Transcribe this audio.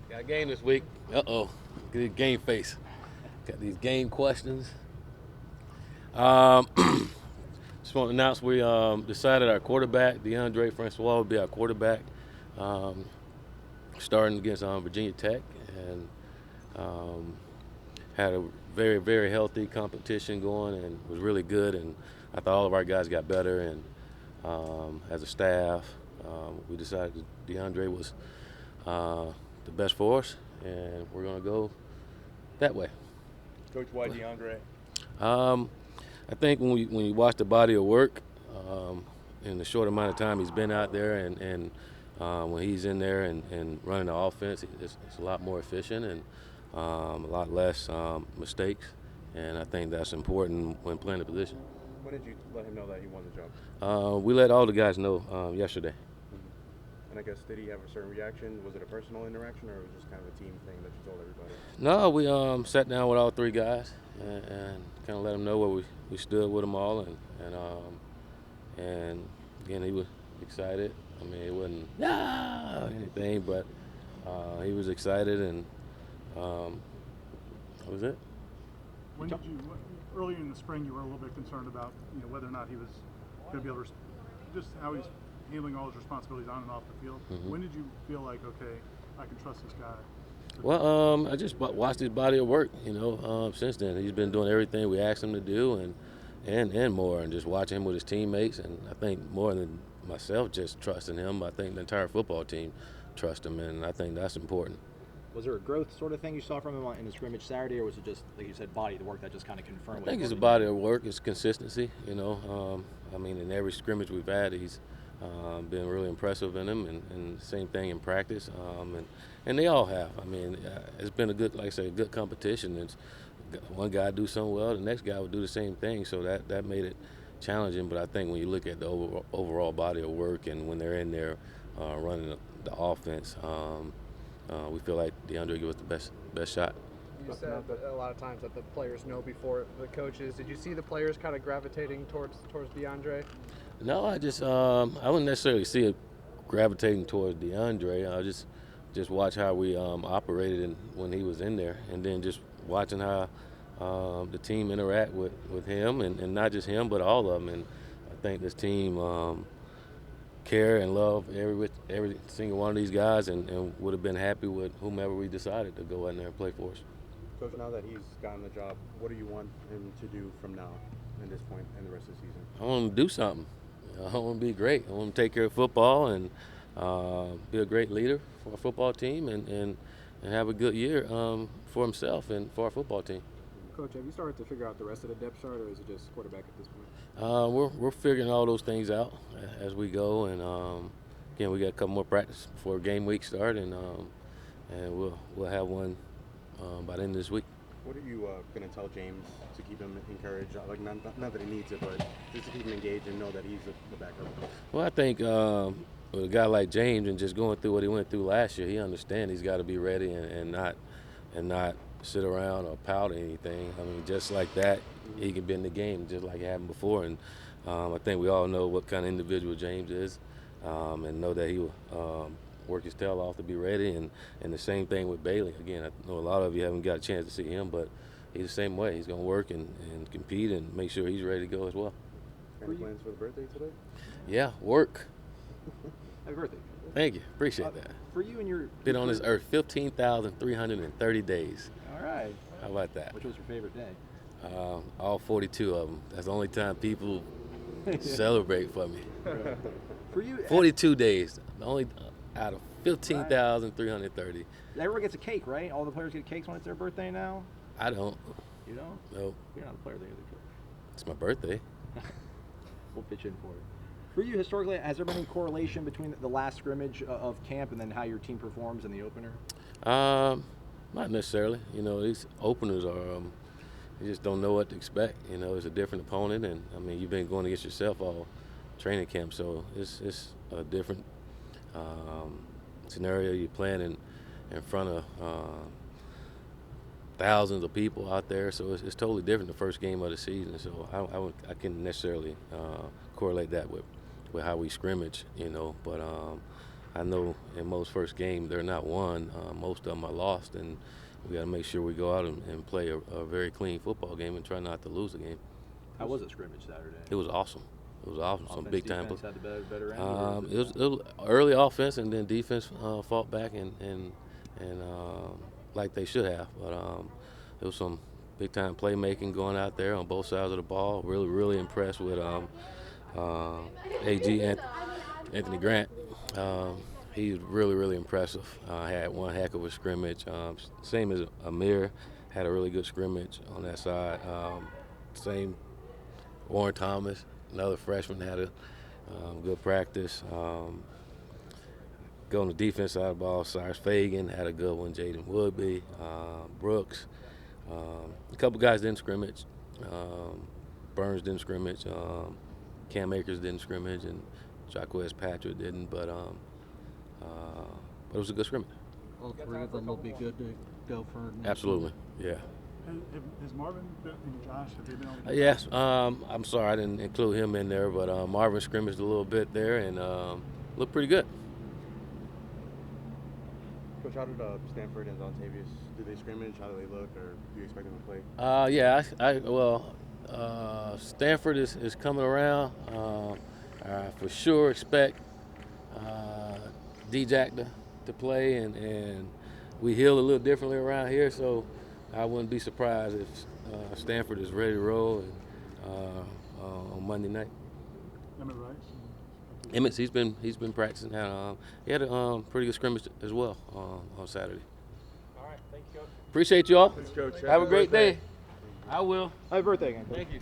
Got a game this week. Uh-oh. Good game face. Got these game questions. Um, just want to announce we decided our quarterback, Francois, will be our quarterback, um, starting against Virginia Tech, and um, had a very, very healthy competition going and was really good. And I thought all of our guys got better. And as a staff, we decided that DeAndre was the best for us, and we're going to go that way. Coach, why DeAndre? I think when you watch the body of work, in the short amount of time he's been out there, and when he's in there and running the offense, it's a lot more efficient and a lot less mistakes, and I think that's important when playing the position. When did you let him know that he won the job? We let all the guys know yesterday. And I guess, did he have a certain reaction? Was it a personal interaction, or was it just kind of a team thing that you told everybody? No, we sat down with all three guys and kind of let them know where we stood with them all, and again, he was excited. I mean, it wasn't anything, but he was excited, and that was it. When did you? Earlier in the spring, you were a little bit concerned about whether or not he was going to be able to, just how he's handling all his responsibilities on and off the field. Mm-hmm. When did you feel like, okay, I can trust this guy? Well, I just watched his body of work. Since then he's been doing everything we asked him to do, and more, and just watching him with his teammates. And I think more than myself just trusting him, I think the entire football team trusts him, and I think that's important. Was there a growth sort of thing you saw from him in the scrimmage Saturday, or was it just, like you said, body of the work that just kind of confirmed? I think it's a body of work. It's consistency. In every scrimmage we've had, he's been really impressive in them, and same thing in practice. And they all have. It's been a good competition. It's one guy do something well, the next guy would do the same thing. So that made it challenging. But I think when you look at the overall body of work, and when they're in there running the offense, we feel like DeAndre gives us the best shot. You said a lot of times that the players know before the coaches. Did you see the players kind of gravitating towards DeAndre? No, I wouldn't necessarily see it gravitating towards DeAndre. I just watch how we operated when he was in there, and then just watching how the team interact with him, and not just him, but all of them. And I think this team care and love every single one of these guys, and would have been happy with whomever we decided to go in there and play for us. Coach, now that he's gotten the job, what do you want him to do from now and this point and the rest of the season? I want him to do something. I want him to be great. I want him to take care of football and be a great leader for our football team, and have a good year for himself and for our football team. Coach, have you started to figure out the rest of the depth chart, or is it just quarterback at this point? We're figuring all those things out as we go, and again, we got a couple more practice before game week start, and we'll have one by the end of this week. What are you going to tell James to keep him encouraged? Like not that he needs it, but just to keep him engaged and know that he's the backup. Well, I think with a guy like James, and just going through what he went through last year, he understands he's got to be ready and not sit around or pout or anything. Just like that, he can be in the game just like it happened before. And I think we all know what kind of individual James is, and know that he will work his tail off to be ready. And the same thing with Bailey. Again, I know a lot of you haven't got a chance to see him, but he's the same way. He's going to work and compete and make sure he's ready to go as well. Any plans for the birthday today? Yeah, work. Happy birthday. Thank you. Appreciate that. For you and your Been on this earth 15,330 days. All right. How about that? Which was your favorite day? All 42 of them. That's the only time people celebrate for me. For you, 42 days. The only out of 15,330. everyone gets a cake, right? All the players get cakes when it's their birthday now. I don't. You don't? No. You're not a player there either. It's my birthday. We'll pitch in for it. For you, historically, has there been any correlation between the last scrimmage of camp and then how your team performs in the opener? Not necessarily. These openers are, you just don't know what to expect. It's a different opponent, and you've been going against yourself all training camp, so it's a different scenario. You're playing in front of thousands of people out there, so it's totally different the first game of the season. So I can't necessarily correlate that with how we scrimmage, but I know in most first games they're not won. Most of them are lost, and we got to make sure we go out and play a very clean football game and try not to lose the game. How was it scrimmage Saturday? It was awesome. It was awesome. Some big time. Defense had the better end. It was early offense, and then defense fought back and like they should have. But it was some big time playmaking going out there on both sides of the ball. Really impressed with AG Anthony Grant. He's really impressive. Had one heck of a scrimmage. Same as Amir, had a really good scrimmage on that side. Same, Warren Thomas, another freshman, had a good practice. Go on the defense side of the ball, Cyrus Fagan had a good one. Jaden Woodby, Brooks. A couple guys didn't scrimmage. Burns didn't scrimmage. Cam Akers didn't scrimmage, and Jaquez Patrick didn't. But it was a good scrimmage. All three of them will be good to go for. Absolutely, yeah. Has Marvin and Josh, have they been able to Yes, I'm sorry I didn't include him in there, but Marvin scrimmaged a little bit there and looked pretty good. Coach, how did Stanford and Zontavius, did they scrimmage? How do they look, or do you expect them to play? Yeah, Stanford is coming around. I for sure expect D-Jack to play, and we heal a little differently around here, so I wouldn't be surprised if Stanford is ready to roll on Monday night. Emmett Rice? Emmett, he's been practicing. He had a pretty good scrimmage as well on Saturday. All right, thank you, Coach. Appreciate you all. Thanks, Coach. Have a great day. I will. Happy birthday again. Thank you.